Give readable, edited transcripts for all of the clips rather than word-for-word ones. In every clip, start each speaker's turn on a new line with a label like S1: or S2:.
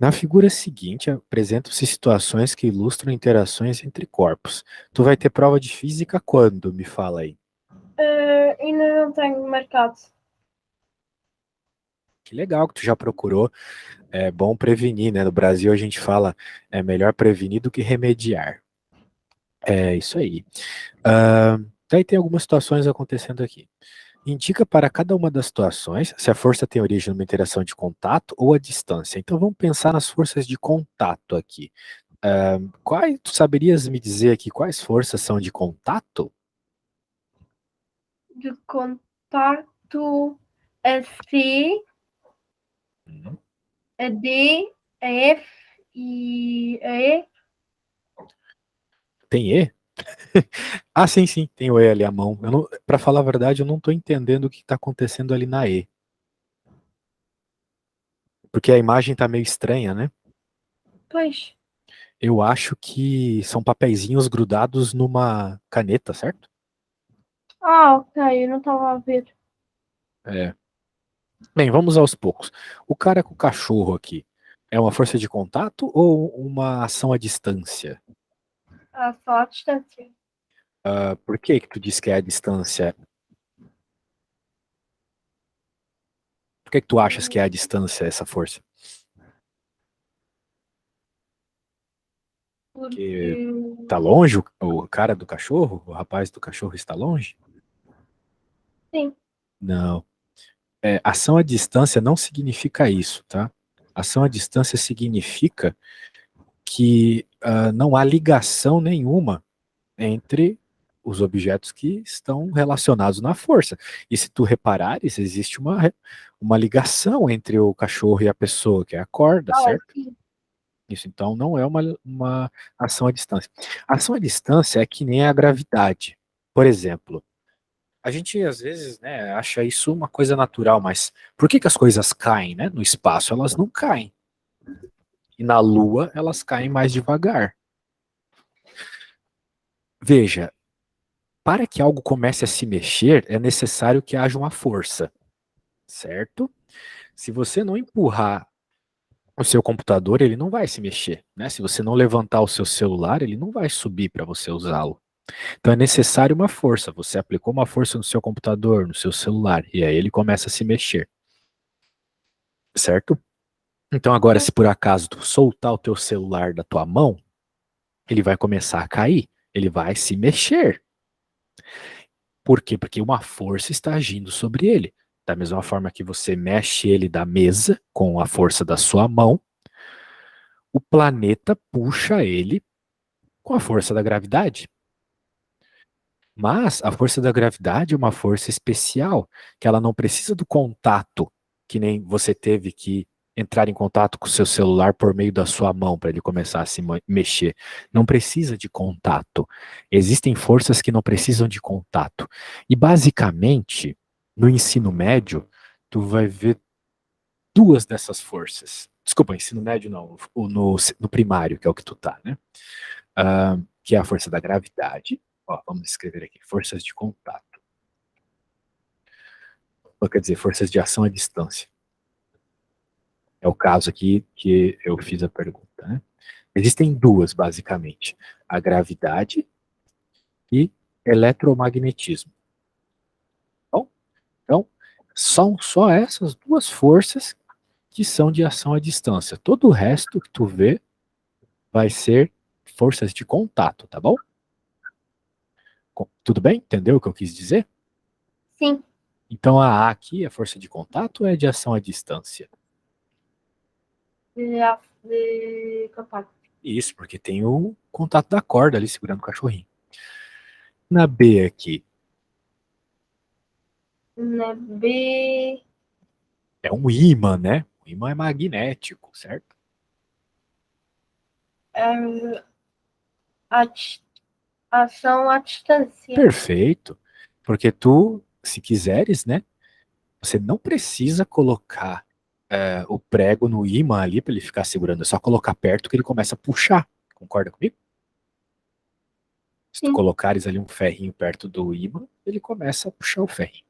S1: Na figura seguinte, apresentam-se situações que ilustram interações entre corpos. Tu vai ter prova de física quando? Me fala aí.
S2: Ainda não tenho marcado.
S1: Que legal que tu já procurou. É bom prevenir, né? No Brasil a gente fala é melhor prevenir do que remediar. É isso aí. Daí tem algumas situações acontecendo aqui. Indica para cada uma das situações se a força tem origem numa interação de contato ou a distância. Então vamos pensar nas forças de contato aqui. Tu saberias me dizer aqui quais forças são de contato?
S2: De contacto a C,
S1: Hum,
S2: a D, a F e a E.
S1: Tem E? Ah, sim, sim, tem o E ali à mão. Para falar a verdade, eu não estou entendendo o que está acontecendo ali na E. Porque a imagem está meio estranha, né?
S2: Pois.
S1: Eu acho que são papeizinhos grudados numa caneta, certo?
S2: Ok, eu não estava a ver.
S1: É. Bem, vamos aos poucos. O cara com o cachorro aqui é uma força de contato ou uma ação à distância?
S2: Só a distância.
S1: Por que que tu diz que é a distância? Por que que tu achas que é a distância essa força?
S2: Porque.
S1: Que tá longe o cara do cachorro? O rapaz do cachorro está longe?
S2: Sim.
S1: Não. Ação à distância não significa isso, tá? Ação à distância significa que não há ligação nenhuma entre os objetos que estão relacionados na força. E se tu reparares, existe uma ligação entre o cachorro e a pessoa, que é a corda, certo?
S2: Sim.
S1: Isso então não é uma ação à distância. A ação à distância é que nem a gravidade. Por exemplo, a gente às vezes, né, acha isso uma coisa natural, mas por que que as coisas caem, né? No espaço elas não caem. E na Lua elas caem mais devagar. Veja, para que algo comece a se mexer, é necessário que haja uma força, certo? Se você não empurrar o seu computador, ele não vai se mexer, né? Se você não levantar o seu celular, ele não vai subir para você usá-lo. Então é necessário uma força. Você aplicou uma força no seu computador, no seu celular, e aí ele começa a se mexer, certo? Então agora,
S2: Sim.
S1: se por acaso tu soltar o teu celular da tua mão, ele vai começar a cair, ele vai se mexer. Por quê? Porque uma força está agindo sobre ele. Da mesma forma que você mexe ele da mesa com a força da sua mão, o planeta puxa ele com a força da gravidade. Mas a força da gravidade é uma força especial, que ela não precisa do contato, que nem você teve que entrar em contato com o seu celular por meio da sua mão para ele começar a se mexer. Não precisa de contato. Existem forças que não precisam de contato. E basicamente, no ensino médio, tu vai ver duas dessas forças. Desculpa, ensino médio não, no primário, que é o que tu tá, né? Que é a força da gravidade. Ó, vamos escrever aqui, forças de contato. Ou quer dizer, forças de ação à distância. É o caso aqui que eu fiz a pergunta, né? Existem duas, basicamente. A gravidade e eletromagnetismo. Bom, então, são só essas duas forças que são de ação à distância. Todo o resto que tu vê vai ser forças de contato, tá bom? Tudo bem? Entendeu o que eu quis dizer?
S2: Sim.
S1: Então a aqui, a força de contato, é de ação à distância.
S2: De contacto.
S1: Isso, porque tem o contato da corda ali segurando o cachorrinho. Na B aqui,
S2: Na B.
S1: é um ímã, né? O ímã é magnético, certo?
S2: ah, a ação à distância.
S1: Perfeito. Porque tu, se quiseres, né? Você não precisa colocar o prego no ímã ali para ele ficar segurando. É só colocar perto que ele começa a puxar. Concorda comigo? Se tu
S2: Sim.
S1: colocares ali um ferrinho perto do ímã, ele começa a puxar o ferrinho.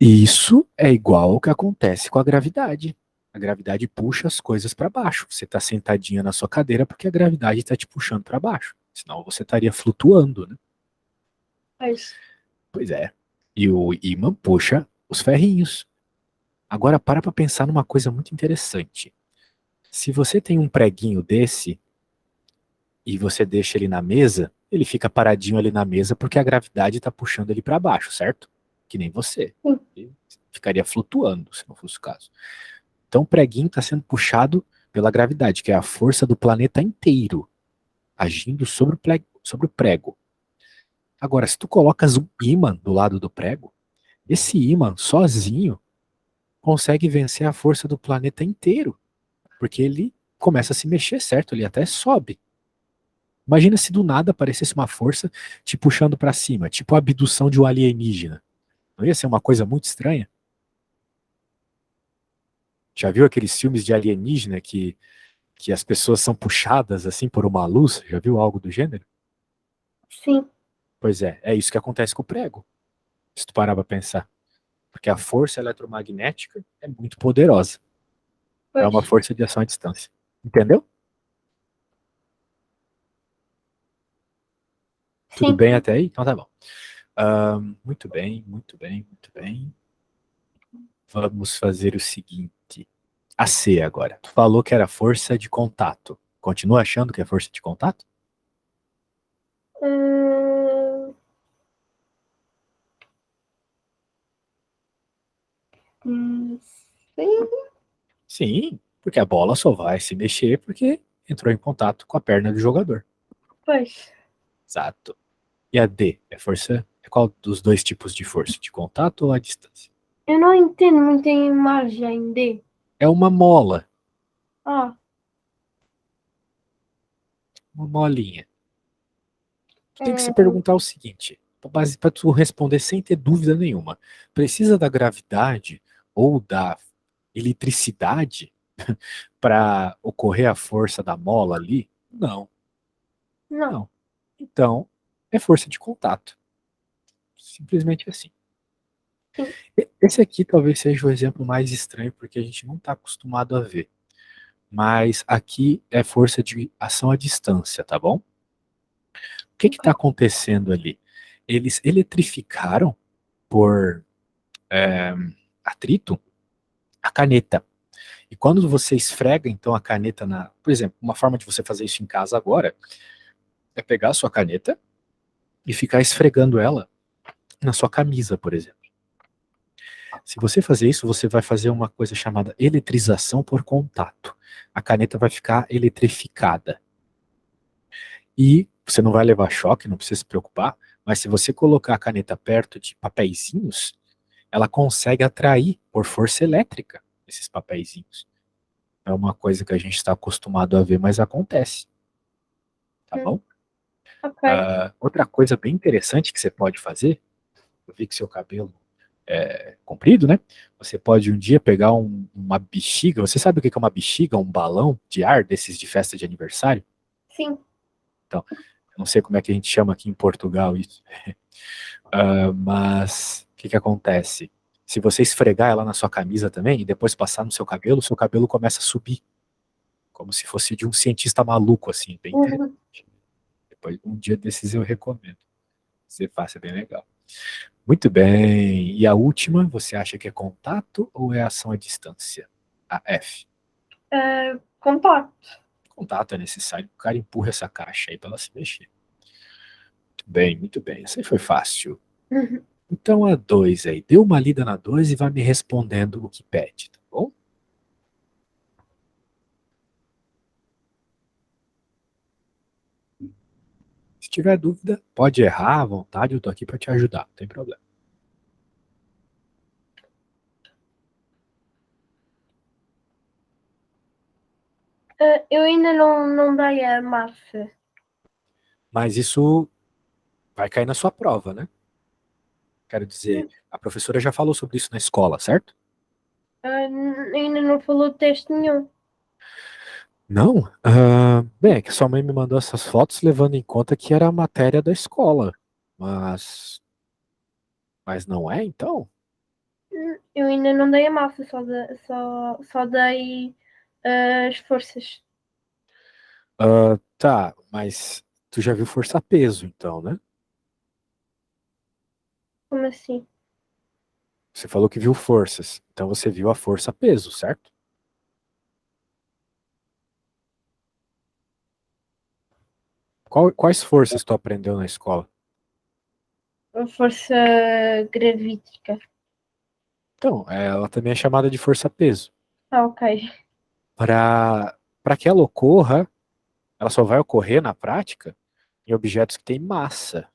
S1: Isso é igual ao que acontece com a gravidade. A gravidade puxa as coisas para baixo. Você está sentadinha na sua cadeira porque a gravidade está te puxando para baixo. Senão você estaria flutuando, né?
S2: Pois.
S1: Pois é. E o ímã puxa os ferrinhos. Agora para pensar numa coisa muito interessante. Se você tem um preguinho desse e você deixa ele na mesa, ele fica paradinho ali na mesa porque a gravidade está puxando ele para baixo, certo? Que nem você.
S2: Sim.
S1: Ele ficaria flutuando, se não fosse o caso. Então o preguinho está sendo puxado pela gravidade, que é a força do planeta inteiro, agindo sobre o prego. Agora, se tu colocas um ímã do lado do prego, esse ímã sozinho consegue vencer a força do planeta inteiro, porque ele começa a se mexer, certo? Ele até sobe. Imagina se do nada aparecesse uma força te puxando para cima, tipo a abdução de um alienígena. Não ia ser uma coisa muito estranha? Já viu aqueles filmes de alienígena que as pessoas são puxadas assim por uma luz? Já viu algo do gênero?
S2: Sim.
S1: Pois é isso que acontece com o prego, se tu parar pra pensar. Porque a força eletromagnética é muito poderosa. É
S2: Pois.
S1: uma força de ação à distância. Entendeu? Tudo
S2: Sim.
S1: bem até aí? Então tá bom. Muito bem, muito bem, muito bem. Vamos fazer o seguinte. A C agora. Tu falou que era força de contato. Continua achando que é força de contato?
S2: Hum, sim.
S1: Sim, porque a bola só vai se mexer porque entrou em contato com a perna do jogador.
S2: Pois.
S1: Exato. E a D? É força. É qual dos dois tipos de força? De contato ou à distância?
S2: Eu não entendo muito a imagem de.
S1: É uma mola.
S2: Ah,
S1: Uma molinha. Tu tem que se
S2: hum,
S1: perguntar o seguinte, para tu responder sem ter dúvida nenhuma. Precisa da gravidade ou da eletricidade para ocorrer a força da mola ali? Não,
S2: não.
S1: não. Então, é força de contato. Simplesmente assim.
S2: Sim.
S1: Esse aqui talvez seja o exemplo mais estranho, porque a gente não está acostumado a ver. Mas aqui é força de ação à distância, tá bom? O que está
S2: Ok.
S1: acontecendo ali? Eles eletrificaram por atrito a caneta. E quando você esfrega então a caneta na. Por exemplo, uma forma de você fazer isso em casa agora é pegar a sua caneta e ficar esfregando ela na sua camisa, por exemplo. Se você fazer isso, você vai fazer uma coisa chamada eletrização por contato. A caneta vai ficar eletrificada. E você não vai levar choque, não precisa se preocupar, mas se você colocar a caneta perto de papeizinhos, ela consegue atrair por força elétrica esses papeizinhos. É uma coisa que a gente está acostumado a ver, mas acontece, tá
S2: Hum,
S1: bom?
S2: ok.
S1: Outra coisa bem interessante que você pode fazer, eu vi que seu cabelo é comprido, né? Você pode um dia pegar uma bexiga, você sabe o que é uma bexiga? Um balão de ar desses de festa de aniversário?
S2: Sim.
S1: Então, eu não sei como é que a gente chama aqui em Portugal isso. Mas o que que acontece? Se você esfregar ela na sua camisa também e depois passar no seu cabelo começa a subir, como se fosse de um cientista maluco, assim, bem interessante.
S2: Uhum.
S1: Depois, um dia desses eu recomendo. Você faça, é bem legal. Muito bem. E a última, você acha que é contato ou é ação à distância? A F.
S2: Contato.
S1: Contato é necessário. O cara empurra essa caixa aí para ela se mexer. Muito bem, muito bem. Essa aí foi fácil.
S2: Uhum.
S1: Então a 2 aí. Dê uma lida na 2 e vai me respondendo o que pede, tá bom? Se tiver dúvida, pode errar à vontade, eu tô aqui para te ajudar, não tem problema.
S2: Eu ainda não dei a massa.
S1: Mas isso vai cair na sua prova, né? Quero dizer, a professora já falou sobre isso na escola, certo?
S2: Ainda não falou teste nenhum.
S1: Não? Bem, é que sua mãe me mandou essas fotos levando em conta que era a matéria da escola. Mas não é, então?
S2: Eu ainda não dei a massa, só dei as forças.
S1: Tá, mas tu já viu força-peso, então, né?
S2: Como assim?
S1: Você falou que viu forças, então você viu a força-peso, certo? Quais forças tu aprendeu na escola?
S2: A força gravítica.
S1: Então, ela também é chamada de força-peso.
S2: Ah, ok.
S1: Para que ela ocorra, ela só vai ocorrer na prática em objetos que têm massa.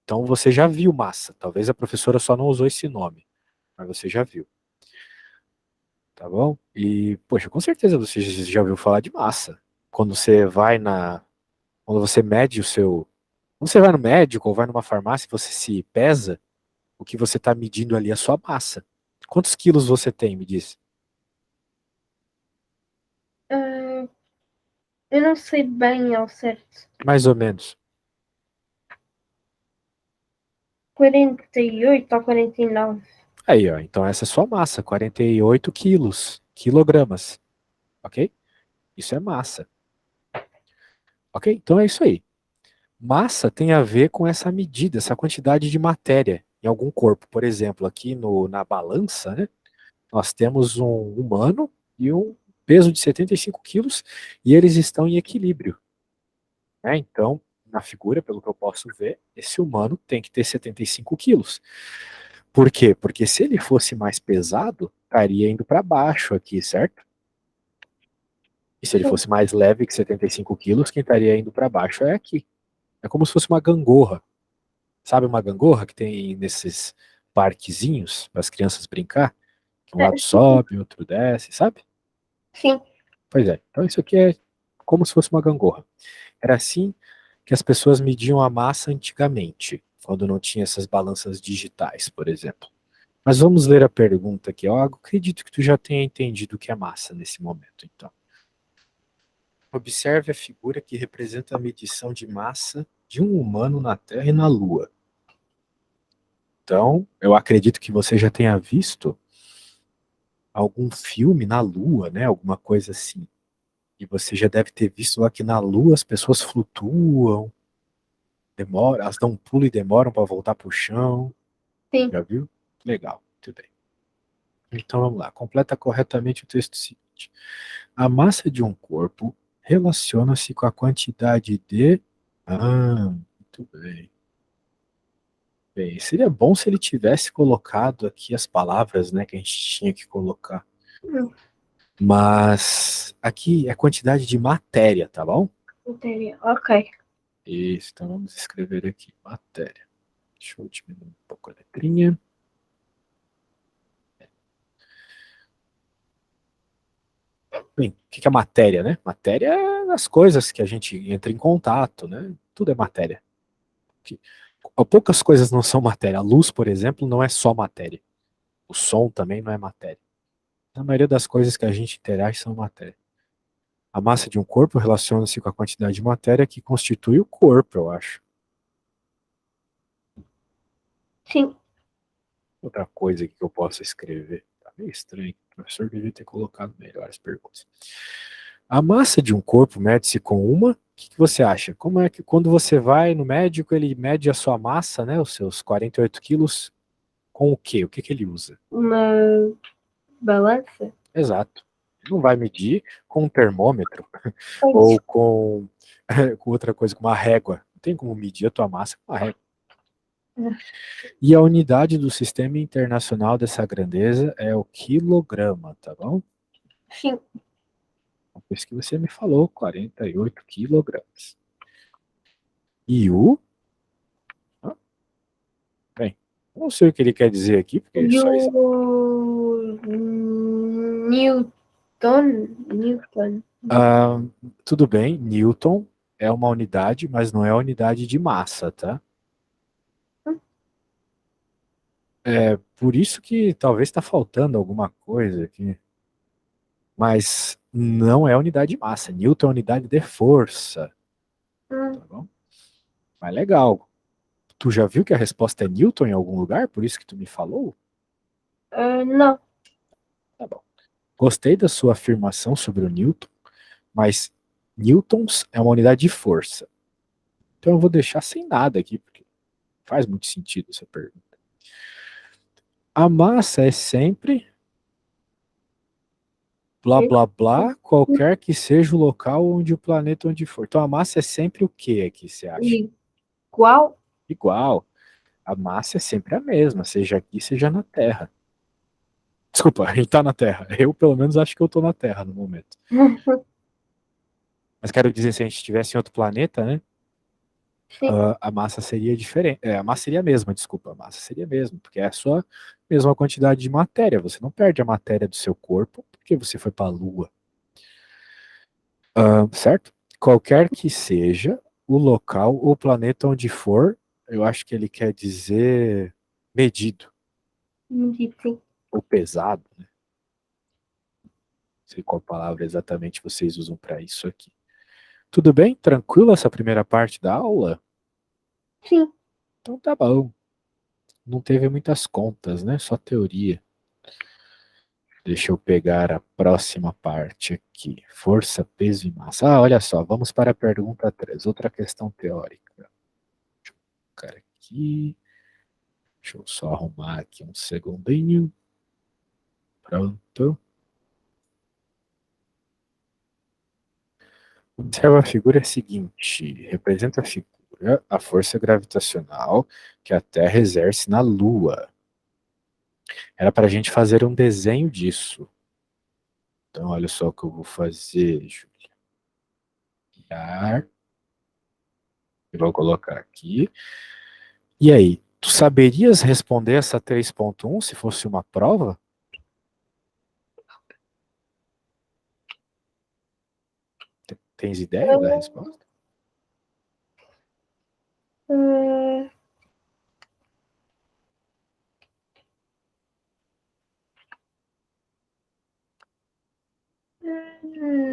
S1: Então você já viu massa. Talvez a professora só não usou esse nome, mas você já viu, tá bom? E, poxa, com certeza você já ouviu falar de massa. Quando você vai na. Quando você mede o seu. Quando você vai no médico ou vai numa farmácia, você se pesa, o que você está medindo ali é a sua massa. Quantos quilos você tem, me diz?
S2: Ah, eu não sei bem ao certo.
S1: Mais ou menos.
S2: 48 ou 49.
S1: Aí, ó, então essa é a sua massa, 48 quilos, quilogramas, ok? Isso é massa, ok? Então é isso aí. Massa tem a ver com essa medida, essa quantidade de matéria em algum corpo. Por exemplo, aqui na balança, né, nós temos um humano e um peso de 75 quilos e eles estão em equilíbrio, né? Então, na figura, pelo que eu posso ver, esse humano tem que ter 75 quilos. Por quê? Porque se ele fosse mais pesado, estaria indo para baixo aqui, certo? E se ele
S2: Sim.
S1: fosse mais leve que 75 quilos, quem estaria indo para baixo é aqui. É como se fosse uma gangorra. Sabe uma gangorra que tem nesses parquezinhos para as crianças brincar? Que um lado
S2: Sim.
S1: sobe, outro desce, sabe?
S2: Sim.
S1: Pois é. Então isso aqui é como se fosse uma gangorra. Era assim que as pessoas mediam a massa antigamente, quando não tinha essas balanças digitais, por exemplo. Mas vamos ler a pergunta aqui. Eu acredito que tu já tenha entendido o que é massa nesse momento, então. Observe a figura que representa a medição de massa de um humano na Terra e na Lua. Então, eu acredito que você já tenha visto algum filme na Lua, né? Alguma coisa assim. E você já deve ter visto lá que na Lua as pessoas flutuam, demoram, elas dão um pulo e demoram para voltar para o chão.
S2: Sim.
S1: Já viu? Legal, muito bem. Então vamos lá. Completa corretamente o texto seguinte. A massa de um corpo relaciona-se com a quantidade de. Ah, muito bem. Bem, seria bom se ele tivesse colocado aqui as palavras, né, que a gente tinha que colocar.
S2: Hum,
S1: Mas aqui é quantidade de matéria, tá bom?
S2: Entendi. Ok.
S1: Isso, então vamos escrever aqui, matéria. Deixa eu diminuir um pouco a letrinha. Bem, o que é matéria, né? Matéria é as coisas que a gente entra em contato, né? Tudo é matéria. Que- Poucas coisas não são matéria. A luz, por exemplo, não é só matéria. O som também não é matéria. A maioria das coisas que a gente interage são matéria. A massa de um corpo relaciona-se com a quantidade de matéria que constitui o corpo, eu acho.
S2: Sim.
S1: Outra coisa que eu posso escrever. Tá meio estranho. O professor devia ter colocado melhor as perguntas. A massa de um corpo mede-se com uma. O que você acha? Como é que quando você vai no médico, ele mede a sua massa, né? Os seus 48 quilos, com o quê? O que que ele usa?
S2: Uma balança?
S1: Exato. Ele não vai medir com um termômetro
S2: Pois.
S1: ou com, com outra coisa, com uma régua. Não tem como medir a tua massa com uma régua. E a unidade do sistema internacional dessa grandeza é o quilograma, tá bom?
S2: Sim.
S1: Por isso que você me falou, 48 quilogramas. E o. Ah, bem, não sei o que ele quer dizer aqui, porque
S2: E
S1: só.
S2: o Newton.
S1: Ah, tudo bem, Newton é uma unidade, mas não é a unidade de massa, tá? É por isso que talvez está faltando alguma coisa aqui. Mas não é unidade de massa. Newton é unidade de força, tá
S2: Hum,
S1: bom? Mas legal. Tu já viu que a resposta é Newton em algum lugar? Por isso que tu me falou?
S2: Não.
S1: Tá bom. Gostei da sua afirmação sobre o Newton, mas newtons é uma unidade de força. Então eu vou deixar sem nada aqui, porque faz muito sentido essa pergunta. A massa é sempre blá blá blá, qualquer que seja o local onde o planeta onde for. Então a massa é sempre o que aqui, você acha?
S2: Igual?
S1: Igual. A massa é sempre a mesma, seja aqui, seja na Terra. Desculpa, a gente tá na Terra. Eu, pelo menos, acho que eu tô na Terra no momento. Mas quero dizer, se a gente estivesse em outro planeta, né?
S2: Sim.
S1: A massa seria diferente. A massa seria a mesma, desculpa. A massa seria a mesma, porque é a sua mesma quantidade de matéria. Você não perde a matéria do seu corpo porque você foi para a Lua. Certo? Qualquer que seja o local ou planeta onde for, eu acho que ele quer dizer medido
S2: Sim.
S1: ou pesado, né? Não sei qual palavra exatamente vocês usam para isso aqui. Tudo bem? Tranquilo essa primeira parte da aula?
S2: Sim.
S1: Então tá bom. Não teve muitas contas, né? Só teoria. Deixa eu pegar a próxima parte aqui. Força, peso e massa. Ah, olha só, vamos para a pergunta 3. Outra questão teórica. Deixa eu colocar aqui. Deixa eu só arrumar aqui um segundinho. Pronto. Observa a figura seguinte. Representa a figura a força gravitacional que a Terra exerce na Lua. Era para a gente fazer um desenho disso. Então, olha só o que eu vou fazer, Juliar. Eu vou colocar aqui. E aí, tu saberias responder essa 3.1 se fosse uma prova? Tens ideia da resposta?
S2: Ah,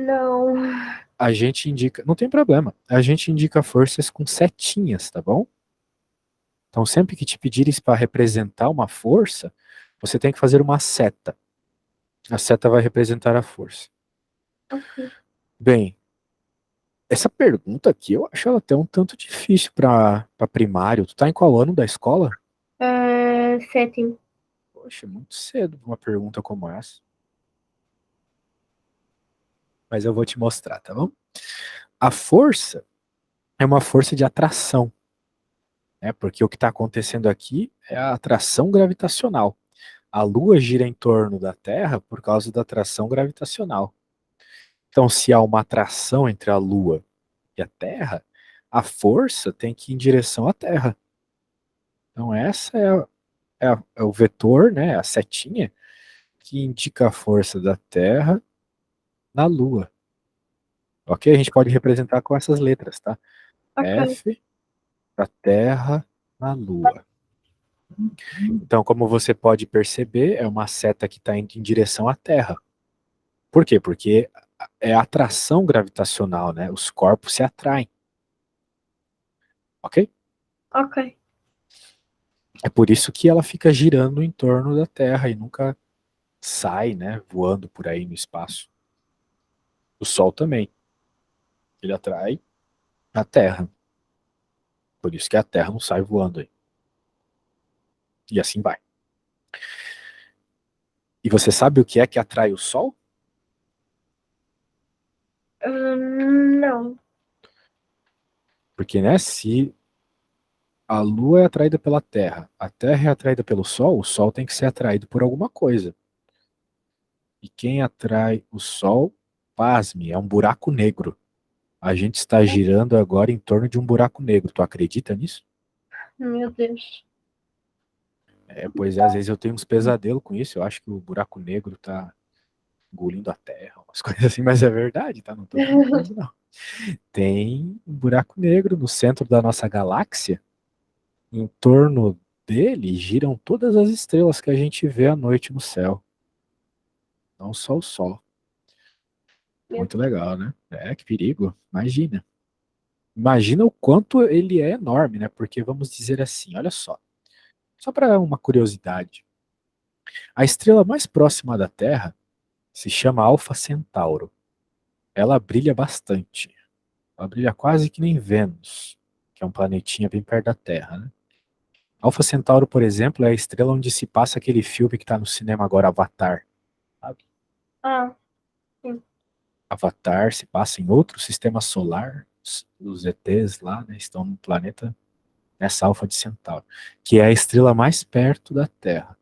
S2: não.
S1: A gente indica, não tem problema, a gente indica forças com setinhas, tá bom? Então, sempre que te pedirem para representar uma força, você tem que fazer uma seta. A seta vai representar a força.
S2: Ok.
S1: Bem, essa pergunta aqui eu acho ela até um tanto difícil para primário. Tu tá em qual ano da escola?
S2: Sétimo.
S1: Poxa, é muito cedo pra uma pergunta como essa. Mas eu vou te mostrar, tá bom? A força é uma força de atração, né? Porque o que está acontecendo aqui é a atração gravitacional. A Lua gira em torno da Terra por causa da atração gravitacional. Então, se há uma atração entre a Lua e a Terra, a força tem que ir em direção à Terra. Então, essa é o vetor, né, a setinha, que indica a força da Terra na Lua. Ok? A gente pode representar com essas letras, tá?
S2: Ok.
S1: F da Terra na Lua. Então, como você pode perceber, é uma seta que está indo em direção à Terra. Por quê? Porque é atração gravitacional, né? Os corpos se atraem, ok?
S2: Ok.
S1: É por isso que ela fica girando em torno da Terra e nunca sai, né? Voando por aí no espaço. O Sol também. Ele atrai a Terra. Por isso que a Terra não sai voando aí. E assim vai. E você sabe o que é que atrai o Sol?
S2: Não.
S1: Porque, né, se a Lua é atraída pela Terra, a Terra é atraída pelo Sol, o Sol tem que ser atraído por alguma coisa. E quem atrai o Sol, pasme, é um buraco negro. A gente está girando agora em torno de um buraco negro. Tu acredita nisso?
S2: Meu Deus.
S1: Pois é, às vezes eu tenho uns pesadelos com isso. Eu acho que o buraco negro tá engolindo a Terra, umas coisas assim, mas é verdade, tá? Não tô brincando, não. Tem um buraco negro no centro da nossa galáxia. Em torno dele giram todas as estrelas que a gente vê à noite no céu. Não só o Sol.
S2: Meu
S1: Muito legal, né? Que perigo. Imagina. Imagina o quanto ele é enorme, né? Porque vamos dizer assim, olha só. Só para uma curiosidade. A estrela mais próxima da Terra se chama Alfa Centauro. Ela brilha bastante. Ela brilha quase que nem Vênus, que é um planetinha bem perto da Terra, né? Alfa Centauro, por exemplo, é a estrela onde se passa aquele filme que está no cinema agora, Avatar. Sabe?
S2: Ah, sim.
S1: Avatar se passa em outro sistema solar. Os ETs lá, né, estão no planeta nessa Alfa de Centauro, que é a estrela mais perto da Terra.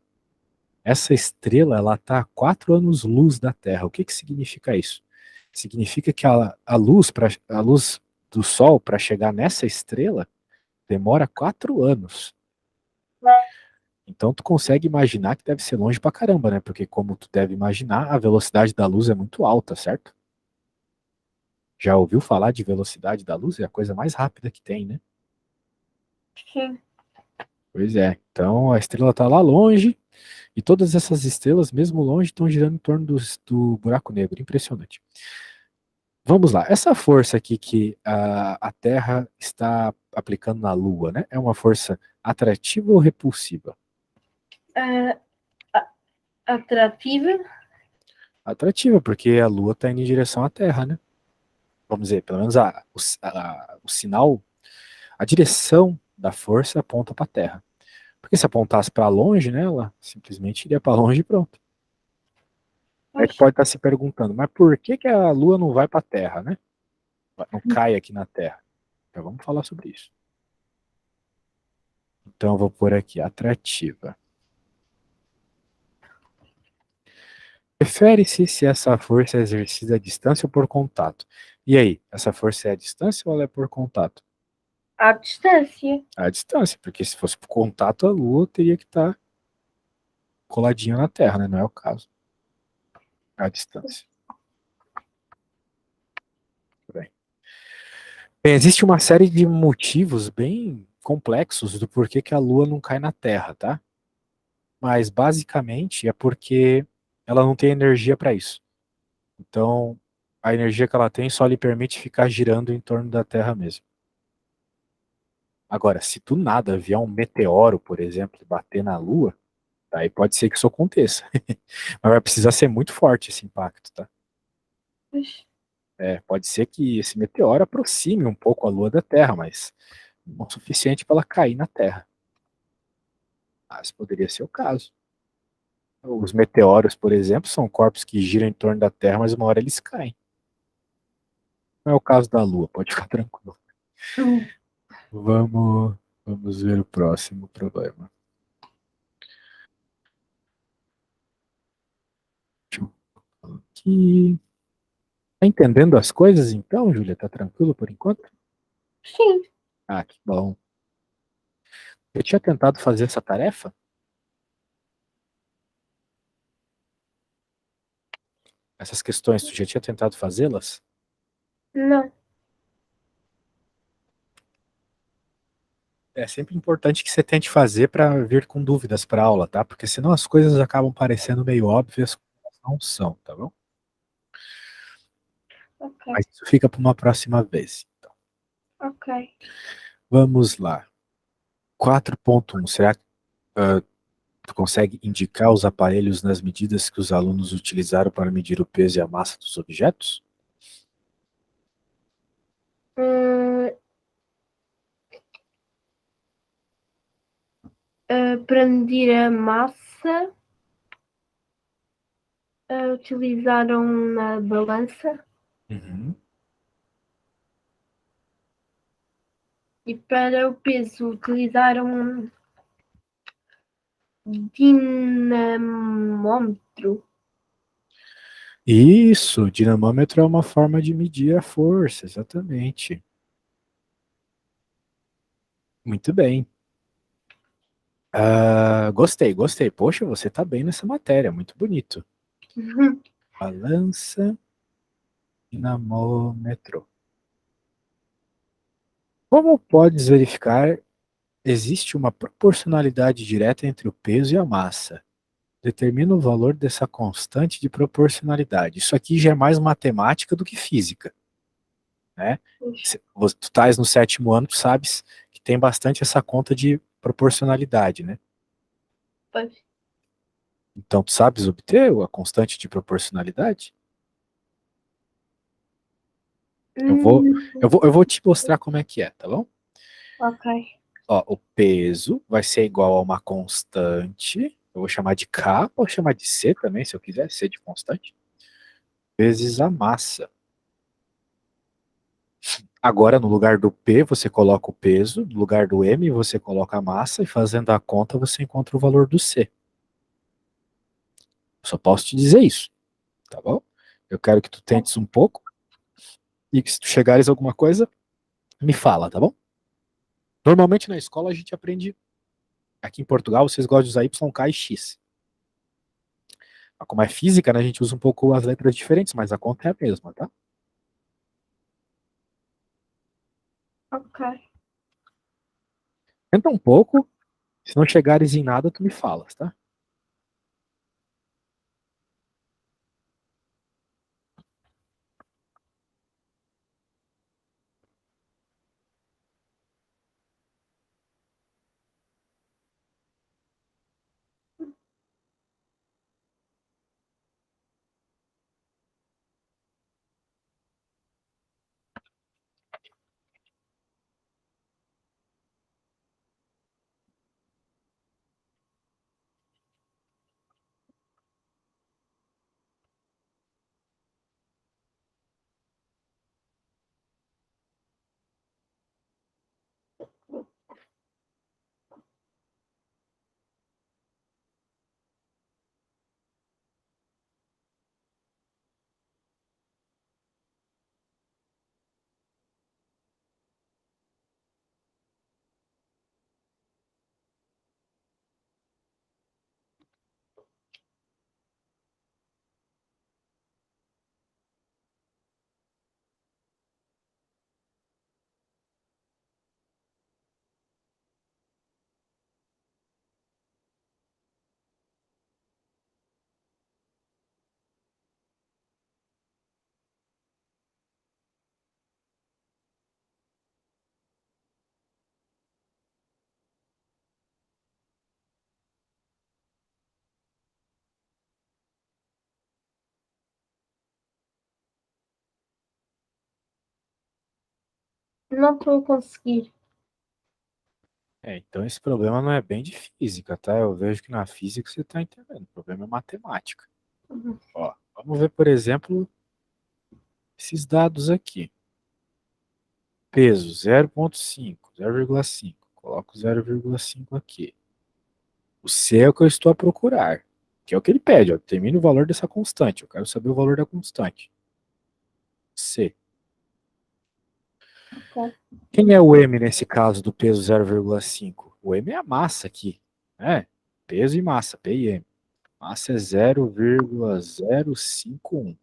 S1: Essa estrela, ela está a 4 anos-luz da Terra. O que que significa isso? Significa que a luz do Sol para chegar nessa estrela demora 4 anos. Então tu consegue imaginar que deve ser longe pra caramba, né? Porque como tu deve imaginar, a velocidade da luz é muito alta, certo? Já ouviu falar de velocidade da luz? É a coisa mais rápida que tem, né?
S2: Sim.
S1: Pois é. Então a estrela está lá longe e todas essas estrelas, mesmo longe, estão girando em torno do buraco negro. Impressionante. Vamos lá. Essa força aqui que a Terra está aplicando na Lua, né? É uma força atrativa ou repulsiva?
S2: Ah, atrativa?
S1: Atrativa, porque a Lua está indo em direção à Terra, né? Vamos dizer, pelo menos o sinal, a direção da força aponta para a Terra. Porque se apontasse para longe, né, ela simplesmente iria para longe e pronto. Aí tu
S2: Pois.
S1: pode estar se perguntando, mas por que que a Lua não vai para a Terra, né? Não cai aqui na Terra. Então vamos falar sobre isso. Então eu vou pôr aqui, atrativa. Prefere-se se essa força é exercida à distância ou por contato. E aí, essa força é à distância ou ela é por contato?
S2: À distância.
S1: À distância, porque se fosse por contato, a Lua teria que estar coladinha na Terra, né? Não é o caso. À distância. Bem. Bem, existe uma série de motivos bem complexos do porquê que a Lua não cai na Terra, tá? Mas basicamente é porque ela não tem energia para isso. Então, a energia que ela tem só lhe permite ficar girando em torno da Terra mesmo. Agora, se do nada vier um meteoro, por exemplo, e bater na Lua, aí pode ser que isso aconteça. Mas vai precisar ser muito forte esse impacto, tá?
S2: Pois.
S1: Pode ser que esse meteoro aproxime um pouco a Lua da Terra, mas não o suficiente para ela cair na Terra. Mas poderia ser o caso. Os meteoros, por exemplo, são corpos que giram em torno da Terra, mas uma hora eles caem. Não é o caso da Lua, pode ficar tranquilo.
S2: Hum.
S1: Vamos, vamos ver o próximo problema. Deixa eu falar aqui. Tá entendendo as coisas então, Júlia? Tá tranquilo por enquanto?
S2: Sim.
S1: Ah, que bom. Eu tinha tentado fazer essa tarefa? Essas questões, tu já tinha tentado fazê-las?
S2: Não.
S1: É sempre importante que você tente fazer para vir com dúvidas para a aula, tá? Porque senão as coisas acabam parecendo meio óbvias, quando elas não são, tá bom?
S2: Ok.
S1: Mas isso fica para uma próxima vez. Então,
S2: Ok.
S1: vamos lá. 4.1. Será que tu consegue indicar os aparelhos nas medidas que os alunos utilizaram para medir o peso e a massa dos objetos?
S2: Hum, para medir a massa, utilizaram uma balança
S1: Uhum.
S2: e para o peso utilizaram um dinamômetro.
S1: Isso, dinamômetro é uma forma de medir a força, exatamente. Muito bem. Gostei, gostei. Poxa, você tá bem nessa matéria, muito bonito. Balança, dinamômetro. Como podes verificar, existe uma proporcionalidade direta entre o peso e a massa. Determina o valor dessa constante de proporcionalidade. Isso aqui já é mais matemática do que física, né? Tu estás no 7º ano, tu sabes que tem bastante essa conta de proporcionalidade, né?
S2: Pois.
S1: Então, tu sabes obter a constante de proporcionalidade? Eu vou,
S2: Hum,
S1: eu vou te mostrar como é que é, tá bom?
S2: ok,
S1: Ó, o peso vai ser igual a uma constante. Eu vou chamar de K, ou chamar de C também, se eu quiser, C de constante, vezes a massa. Agora, no lugar do P, você coloca o peso, no lugar do M, você coloca a massa, e fazendo a conta, você encontra o valor do C. Só posso te dizer isso, tá bom? Eu quero que tu tentes um pouco, e que se tu chegares a alguma coisa, me fala, tá bom? Normalmente na escola a gente aprende, aqui em Portugal, vocês gostam de usar Y, K e X. Mas como é física, né, a gente usa um pouco as letras diferentes, mas a conta é a mesma, tá?
S2: ok.
S1: Tenta um pouco, se não chegares em nada, tu me falas, tá?
S2: Não estou a conseguir.
S1: Então esse problema não é bem de física, tá? Eu vejo que na física você está entendendo. O problema é matemática.
S2: Uhum.
S1: Ó, vamos ver, por exemplo, esses dados aqui. Peso 0,5, 0,5. Coloco 0,5 aqui. O C é o que eu estou a procurar, que é o que ele pede. Ó, determine o valor dessa constante. Eu quero saber o valor da constante. C.
S2: Ok.
S1: Quem é o M nesse caso do peso 0,5? O M é a massa aqui, né? Peso e massa, P e M. Massa é 0,051.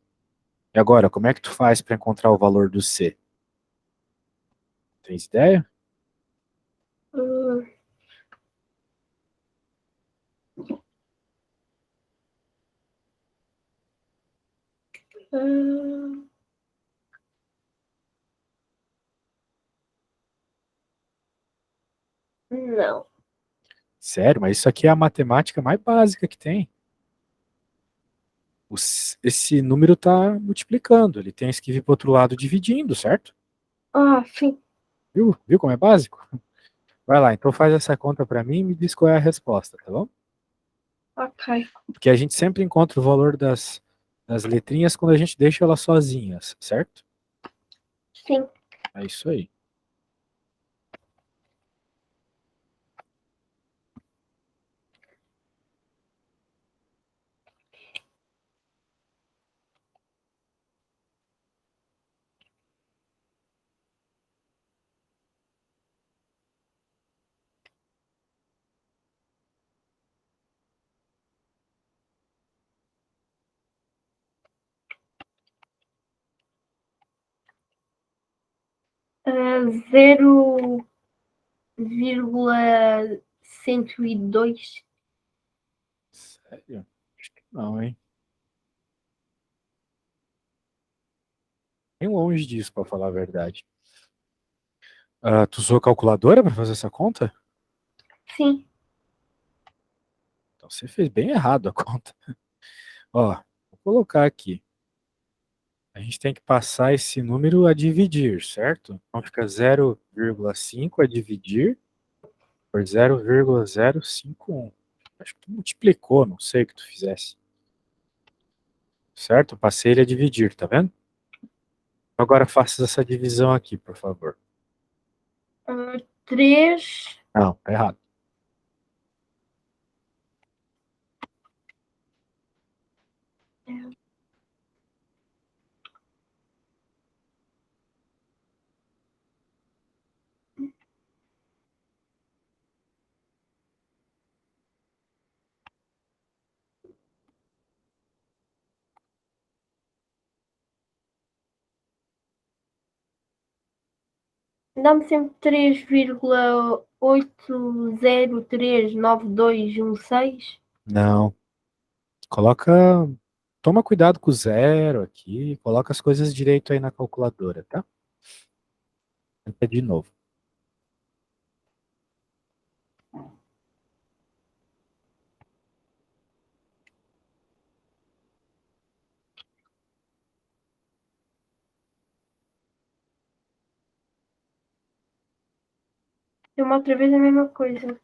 S1: E agora, como é que tu faz para encontrar o valor do C? Tens ideia?
S2: Hum, hum, não.
S1: Sério, mas isso aqui é a matemática mais básica que tem. Esse número está multiplicando, ele tem que vir para o outro lado dividindo, certo?
S2: Ah, sim.
S1: Viu? Viu como é básico? Vai lá, então faz essa conta para mim e me diz qual é a resposta, tá bom?
S2: Ok.
S1: Porque a gente sempre encontra o valor das letrinhas quando a gente deixa elas sozinhas, certo?
S2: Sim.
S1: É isso aí.
S2: Zero vírgula 102.
S1: Sério? Acho que não, hein? Bem longe disso, para falar a verdade. Tu usou calculadora para fazer essa conta?
S2: Sim.
S1: Então você fez bem errado a conta. Ó, vou colocar aqui. A gente tem que passar esse número a dividir, certo? Então fica 0,5 a dividir por 0,051. Acho que tu multiplicou, não sei o que tu fizesse. Certo? Passei ele a dividir, tá vendo? Agora faça essa divisão aqui, por favor.
S2: 3.
S1: Não, tá errado.
S2: Dá-me sempre 3,8039216.
S1: Não. Coloca. Toma cuidado com o zero aqui. Coloca as coisas direito aí na calculadora, tá? Tenta de novo.
S2: É uma outra vez a mesma coisa.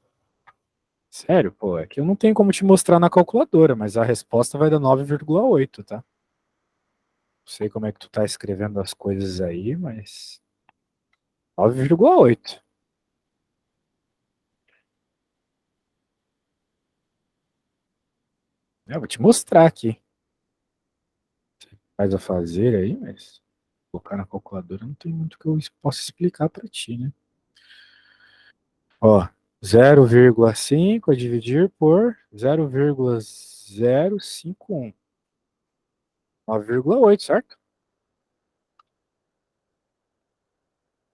S1: Sério, pô, é que eu não tenho como te mostrar na calculadora, mas a resposta vai dar 9,8, tá? Não sei como é que tu tá escrevendo as coisas aí, mas 9,8. Eu vou te mostrar aqui. Faz a fazer aí, mas colocar na calculadora não tem muito que eu possa explicar para ti, né? Ó, 0,5 a dividir por 0,051. 9,8, certo?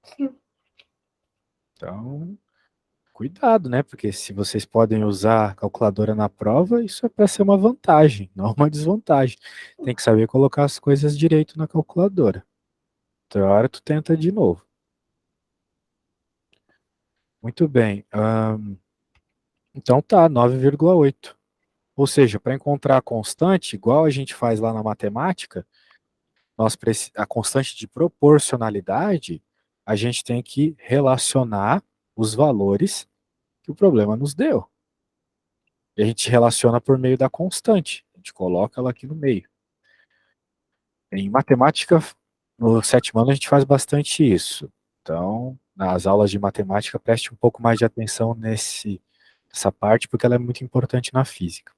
S2: Sim.
S1: Então, cuidado, né? Porque se vocês podem usar a calculadora na prova, isso é para ser uma vantagem, não uma desvantagem. Tem que saber colocar as coisas direito na calculadora. Outra hora tu tenta de novo. Muito bem. Então tá, 9,8. Ou seja, para encontrar a constante, igual a gente faz lá na matemática, a constante de proporcionalidade, a gente tem que relacionar os valores que o problema nos deu. E a gente relaciona por meio da constante. A gente coloca ela aqui no meio. Em matemática, no sétimo ano, a gente faz bastante isso. Então, nas aulas de matemática, preste um pouco mais de atenção nessa parte, porque ela é muito importante na física.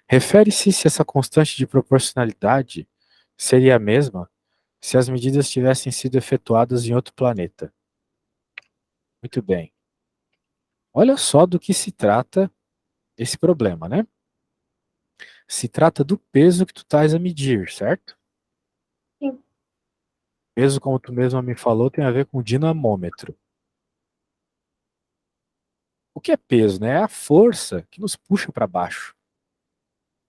S1: Refere-se se essa constante de proporcionalidade seria a mesma se as medidas tivessem sido efetuadas em outro planeta. Muito bem. Olha só do que se trata esse problema, né? Se trata do peso que tu estás a medir, certo?
S2: Sim.
S1: Peso, como tu mesma me falou, tem a ver com dinamômetro. O que é peso, né? É a força que nos puxa para baixo.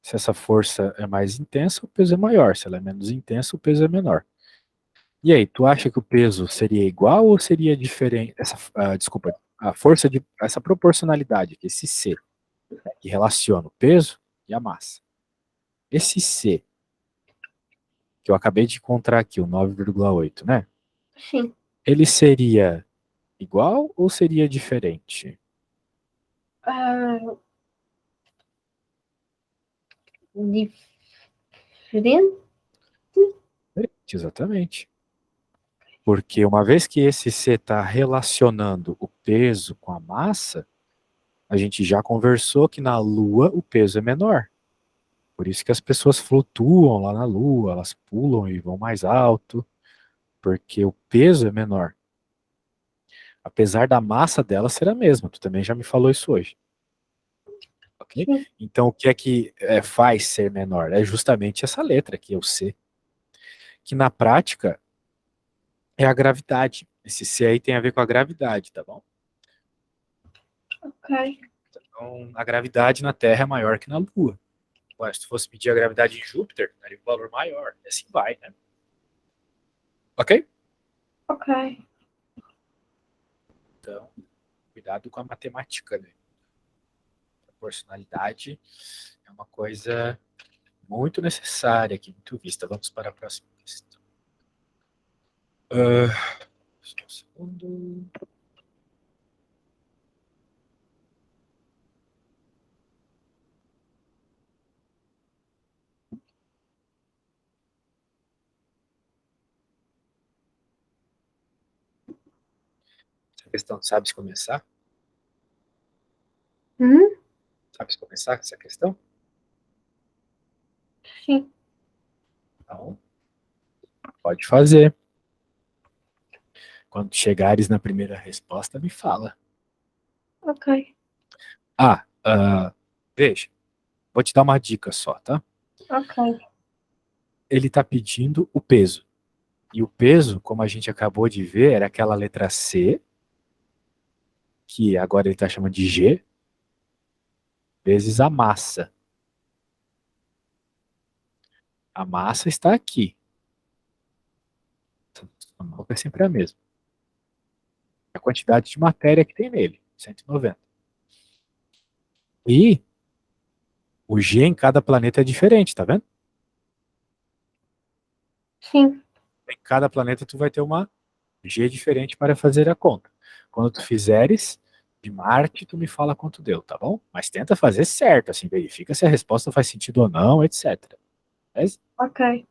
S1: Se essa força é mais intensa, o peso é maior. Se ela é menos intensa, o peso é menor. E aí, tu acha que o peso seria igual ou seria diferente? Desculpa, a força de essa proporcionalidade, esse C, né, que relaciona o peso e a massa. Esse C, que eu acabei de encontrar aqui, o 9,8, né?
S2: Sim.
S1: Ele seria igual ou seria diferente?
S2: Ah, diferente?
S1: Diferente, exatamente. Porque uma vez que esse C está relacionando o peso com a massa, a gente já conversou que na Lua o peso é menor. Por isso que as pessoas flutuam lá na Lua, elas pulam e vão mais alto, porque o peso é menor. Apesar da massa dela ser a mesma. Tu também já me falou isso hoje. Ok?
S2: Sim.
S1: Então, o que é que faz ser menor? É justamente essa letra aqui, o C. Que na prática é a gravidade. Esse C aí tem a ver com a gravidade, tá bom?
S2: Ok.
S1: Então, a gravidade na Terra é maior que na Lua. Ué, se tu fosse medir a gravidade em Júpiter, daria um valor maior. E assim vai, né? Ok?
S2: Ok.
S1: Então, cuidado com a matemática, né? proporcionalidade é uma coisa muito necessária aqui, muito vista. Vamos para a próxima questão. Só um segundo. Essa questão, sabes começar?
S2: Hum?
S1: Sabes começar com essa questão?
S2: Sim.
S1: Então, pode fazer. Quando chegares na primeira resposta, me fala.
S2: Ok.
S1: Veja, vou te dar uma dica só, tá?
S2: Ok.
S1: Ele está pedindo o peso. E o peso, como a gente acabou de ver, era aquela letra C, que agora ele está chamando de G, vezes a massa. A massa está aqui. A massa é sempre a mesma. A quantidade de matéria que tem nele, 190. E o G em cada planeta é diferente, tá vendo?
S2: Sim.
S1: Em cada planeta tu vai ter uma G diferente para fazer a conta. Quando tu fizeres de Marte, tu me fala quanto deu, tá bom? Mas tenta fazer certo, assim, verifica se a resposta faz sentido ou não, etc. Mas,
S2: Ok.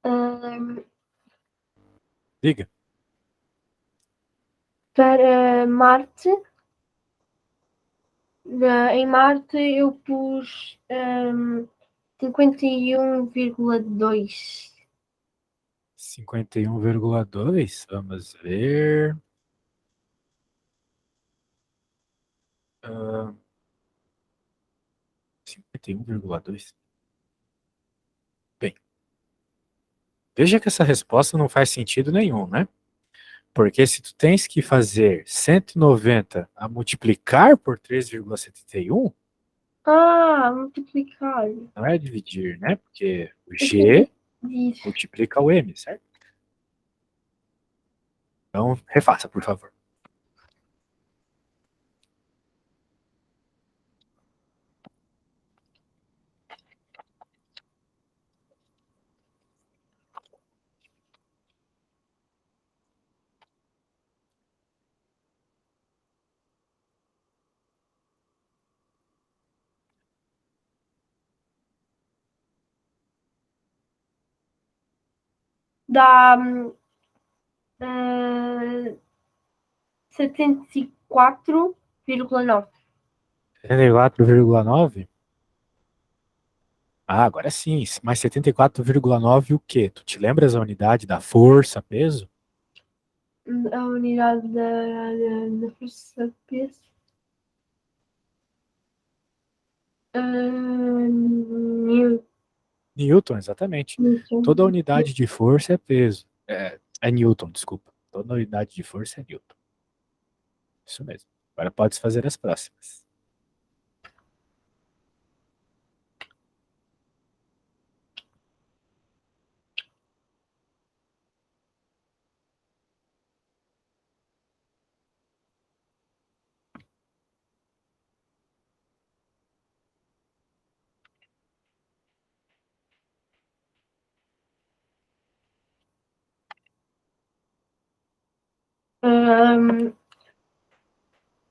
S2: Hum,
S1: diga.
S2: para Marte, Em Marte eu pus 51,2.
S1: 51,2. Vamos ver. 51,2. Bem, veja que essa resposta não faz sentido nenhum, né? Porque se tu tens que fazer 190 a multiplicar por 3,71,
S2: Multiplicar.
S1: não é dividir, né? Porque o
S2: Eu queria
S1: G
S2: dividir.
S1: multiplica o M, certo? Então, refaça, por favor.
S2: Dá 74,9.
S1: 74,9? Ah, agora sim. Mais 74,9 o quê? Tu te lembras a unidade da força, peso?
S2: A unidade da força de peso.
S1: Newton, exatamente. Toda
S2: Newton.
S1: unidade de força é peso. É Newton, desculpa. Toda unidade de força é Newton. Isso mesmo. Agora podes fazer as próximas.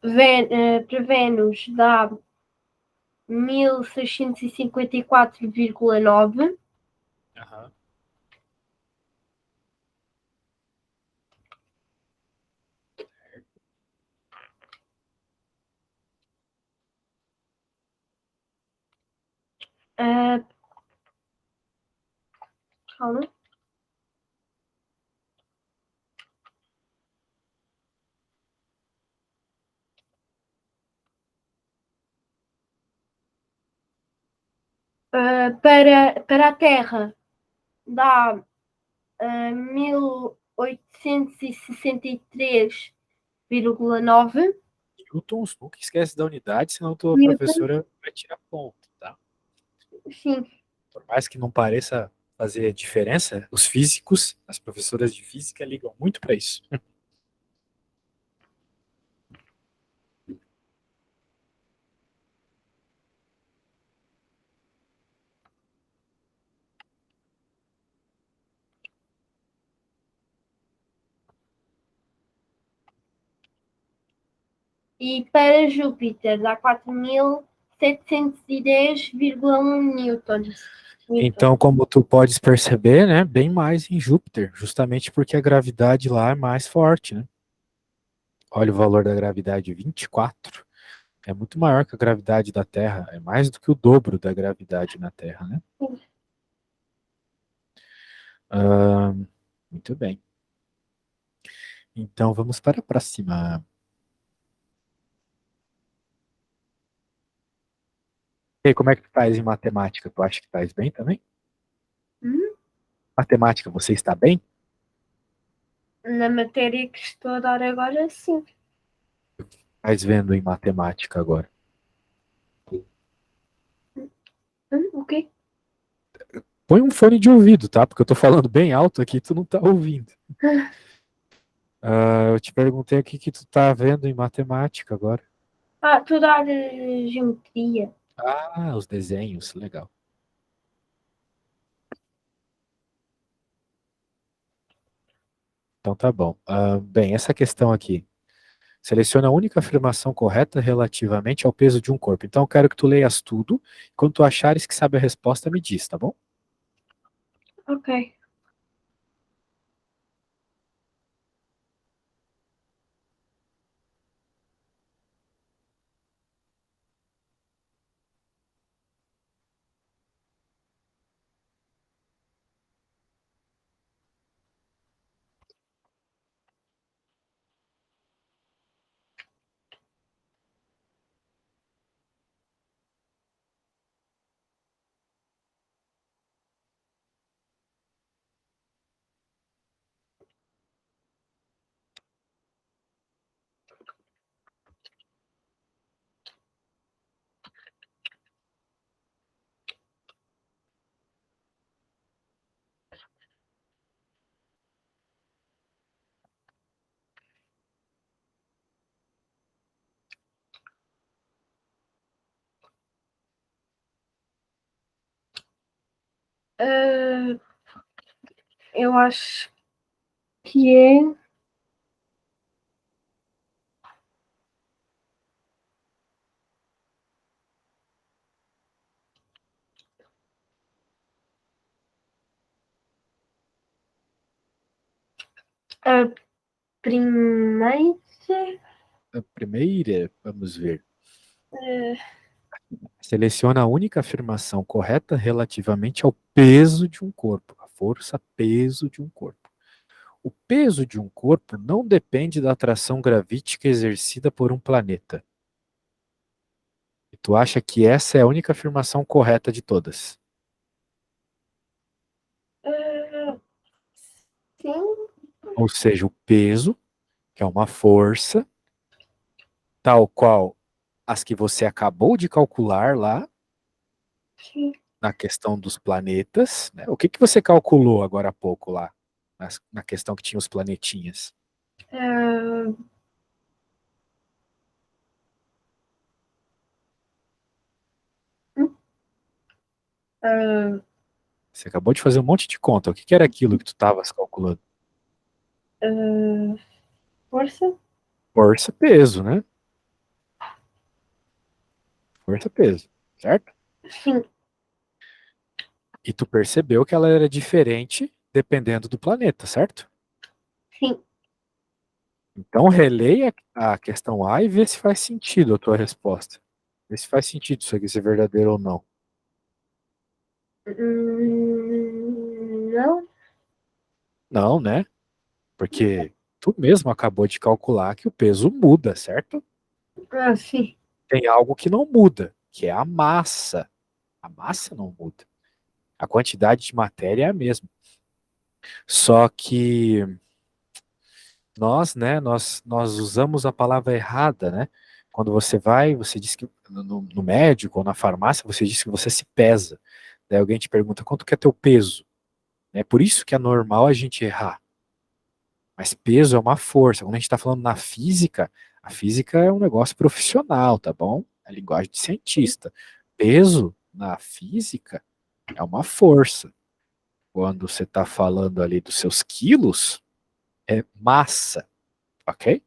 S2: Para Vênus dá 1654,9.
S1: Aham.
S2: Uh, calma. Para a Terra dá 1863,9
S1: Newtons, nunca esquece da unidade, senão tua
S2: newtons.
S1: professora vai tirar ponto, tá?
S2: Sim.
S1: Por mais que não pareça fazer diferença, os físicos, as professoras de física ligam muito para isso.
S2: E para Júpiter dá 4710,1 newtons.
S1: Então, como tu podes perceber, né, bem mais em Júpiter, justamente porque a gravidade lá é mais forte, né? Olha o valor da gravidade, 24. É muito maior que a gravidade da Terra, é mais do que o dobro da gravidade na Terra, né? Ah, muito bem. Então, vamos para a próxima. E aí, como é que tu estás em matemática? Tu acha que estás bem também?
S2: Hum?
S1: Matemática, você está bem?
S2: Na matéria que estou a dar agora, sim.
S1: Estás vendo em matemática agora?
S2: O quê?
S1: Põe um fone de ouvido, tá? Porque eu tô falando bem alto aqui, tu não tá ouvindo. Eu te perguntei o que que tu tá vendo em matemática agora.
S2: Estou a dar geometria.
S1: Ah, os desenhos, legal. Então tá bom. Bem, essa questão aqui. Seleciona a única afirmação correta relativamente ao peso de um corpo. Então eu quero que tu leias tudo. Quando tu achares que sabe a resposta, me diz, tá bom?
S2: Ok. Uh, eu acho que é a primeira.
S1: A primeira, vamos ver.
S2: Uh,
S1: Seleciona a única afirmação correta relativamente ao peso de um corpo, a força peso de um corpo. O peso de um corpo não depende da atração gravítica exercida por um planeta. E tu acha que essa é a única afirmação correta de todas?
S2: sim,
S1: Ou seja, o peso, que é uma força, tal qual as que você acabou de calcular lá,
S2: sim.
S1: na questão dos planetas, né? O que que você calculou agora há pouco lá, na questão que tinha os planetinhas?
S2: Uh, uh,
S1: Você acabou de fazer um monte de conta. O que que era aquilo que tu estavas calculando?
S2: uh, força?
S1: Força, peso, né? Força, peso, certo?
S2: Sim,
S1: E tu percebeu que ela era diferente dependendo do planeta, certo?
S2: sim.
S1: Então releia a questão A e vê se faz sentido a tua resposta. Vê se faz sentido isso aqui ser verdadeiro ou não.
S2: Não?
S1: Não, né? Porque tu mesmo acabou de calcular que o peso muda, certo?
S2: Ah, sim.
S1: Tem algo que não muda, que é a massa. A massa não muda. A quantidade de matéria é a mesma. Só que nós usamos a palavra errada, né? Quando você vai, você diz que no médico ou na farmácia, você diz que você se pesa. Daí alguém te pergunta quanto que é teu peso. É por isso que é normal a gente errar. Mas peso é uma força. Quando a gente está falando na física, a física é um negócio profissional, tá bom? É linguagem de cientista. Peso na física é uma força. Quando você está falando ali dos seus quilos, é massa, ok?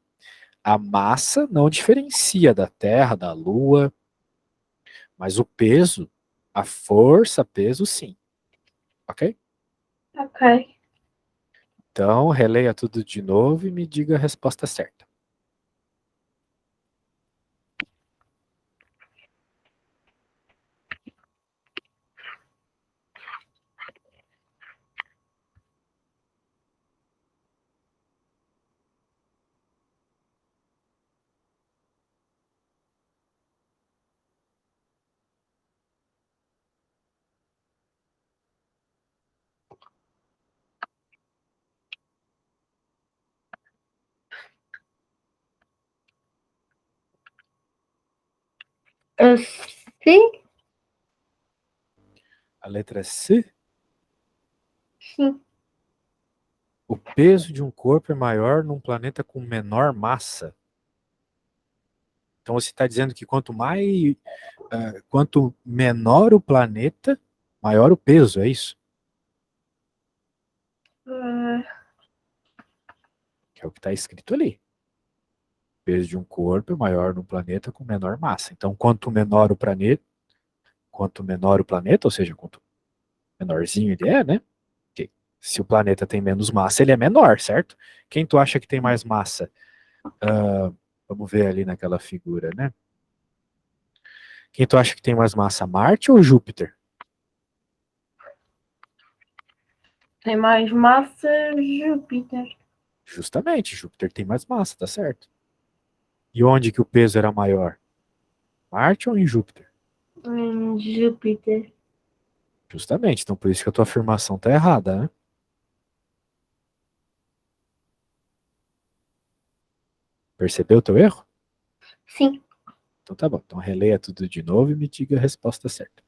S1: A massa não diferencia da Terra, da Lua, mas o peso, a força, peso, sim, ok?
S2: Ok.
S1: Então, releia tudo de novo e me diga a resposta certa.
S2: Sim,
S1: A letra C,
S2: sim.
S1: o peso de um corpo é maior num planeta com menor massa. Então você está dizendo que quanto menor o planeta, maior o peso, é isso?
S2: Uh,
S1: Que é o que está escrito ali. O peso de um corpo é maior num planeta com menor massa. Então, quanto menor o planeta, ou seja, quanto menorzinho ele é, né? Que se o planeta tem menos massa, ele é menor, certo? Quem tu acha que tem mais massa? Vamos ver ali naquela figura, né? Quem tu acha que tem mais massa, Marte ou Júpiter?
S2: tem mais massa Júpiter.
S1: Justamente, Júpiter tem mais massa, tá certo? E onde que o peso era maior? Marte ou em Júpiter?
S2: Júpiter.
S1: Justamente, então por isso que a tua afirmação tá errada, né? Percebeu o teu erro?
S2: Sim.
S1: Então tá bom. Então releia tudo de novo e me diga a resposta certa.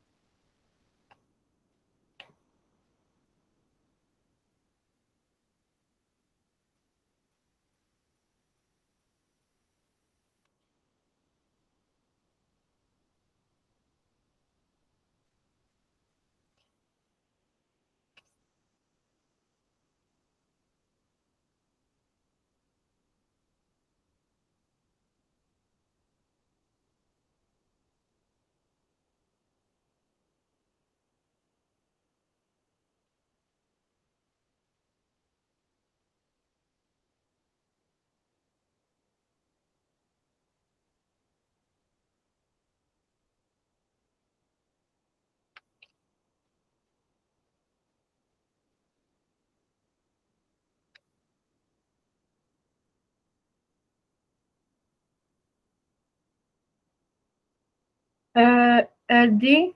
S2: A D.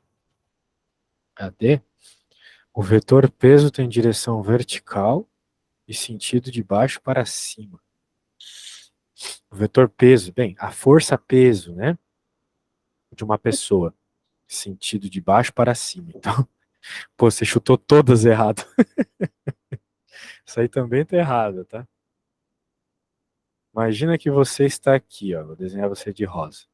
S1: A D. O vetor peso tem direção vertical e sentido de baixo para cima. O vetor peso, bem, a força peso, né, de uma pessoa, sentido de baixo para cima. Então, pô, você chutou todas errado. Isso aí também tá errado, tá? Imagina que você está aqui, ó, vou desenhar você de rosa.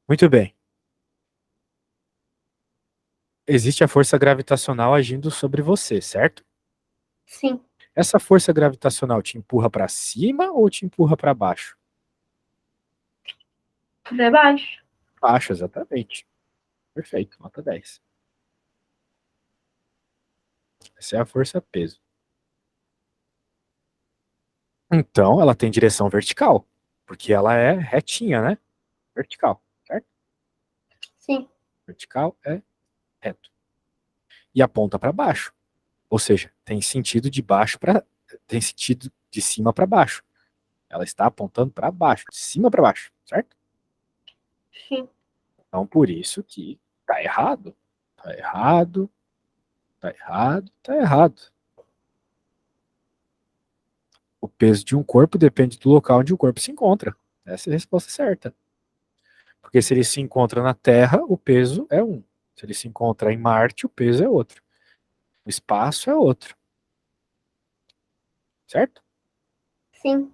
S1: Muito bem. Existe a força gravitacional agindo sobre você, certo?
S2: Sim.
S1: Essa força gravitacional te empurra para cima ou te empurra para baixo?
S2: Para baixo.
S1: Baixo, exatamente. Perfeito, nota 10. Essa é a força peso. Então, ela tem direção vertical, porque ela é retinha, né? Vertical, certo?
S2: Sim.
S1: Vertical é reto. E aponta para baixo. Ou seja, tem sentido de baixo para tem sentido de cima para baixo. Ela está apontando para baixo, de cima para baixo, certo?
S2: Sim.
S1: Então, por isso que tá errado. Tá errado, tá errado, tá errado. O peso de um corpo depende do local onde o corpo se encontra. Essa é a resposta certa. Porque se ele se encontra na Terra, o peso é um. Se ele se encontra em Marte, o peso é outro. O espaço é outro. Certo?
S2: Sim.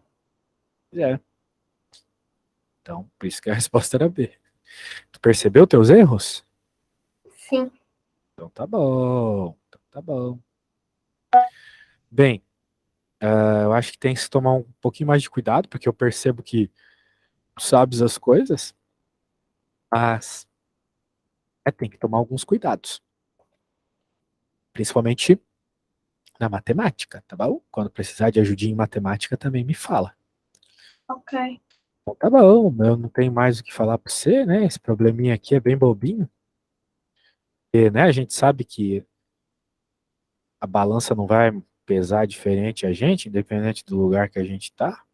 S1: É. Então, por isso que a resposta era B. Tu percebeu teus erros?
S2: Sim.
S1: Então tá bom. Então tá bom. Bem, eu acho que tem que se tomar um pouquinho mais de cuidado, porque eu percebo que tu sabes as coisas, mas tem que tomar alguns cuidados. Principalmente na matemática, tá bom? Quando precisar de ajudinha em matemática, também me fala.
S2: Ok.
S1: Então tá bom, eu não tenho mais o que falar pra você, né? Esse probleminha aqui é bem bobinho. E, né, a gente sabe que a balança não vai pesar diferente a gente, independente do lugar que a gente tá.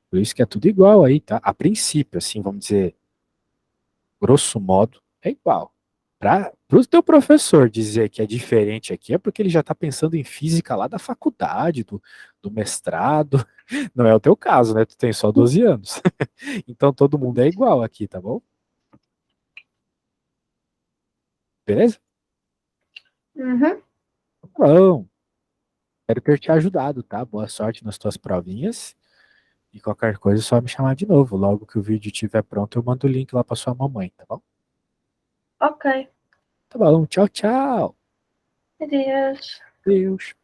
S1: Por isso que é tudo igual aí, tá? A princípio, assim, vamos dizer, grosso modo, é igual. Para o teu professor dizer que é diferente aqui é porque ele já está pensando em física lá da faculdade, do mestrado. Não é o teu caso, né? Tu tem só 12 anos. Então todo mundo é igual aqui, tá bom? Beleza?
S2: Uhum.
S1: Bom, espero ter te ajudado, tá? Boa sorte nas tuas provinhas. E qualquer coisa é só me chamar de novo. Logo que o vídeo estiver pronto, eu mando o link lá para sua mamãe, tá bom?
S2: Ok.
S1: Tá bom, tchau, tchau.
S2: Adeus.
S1: Deus.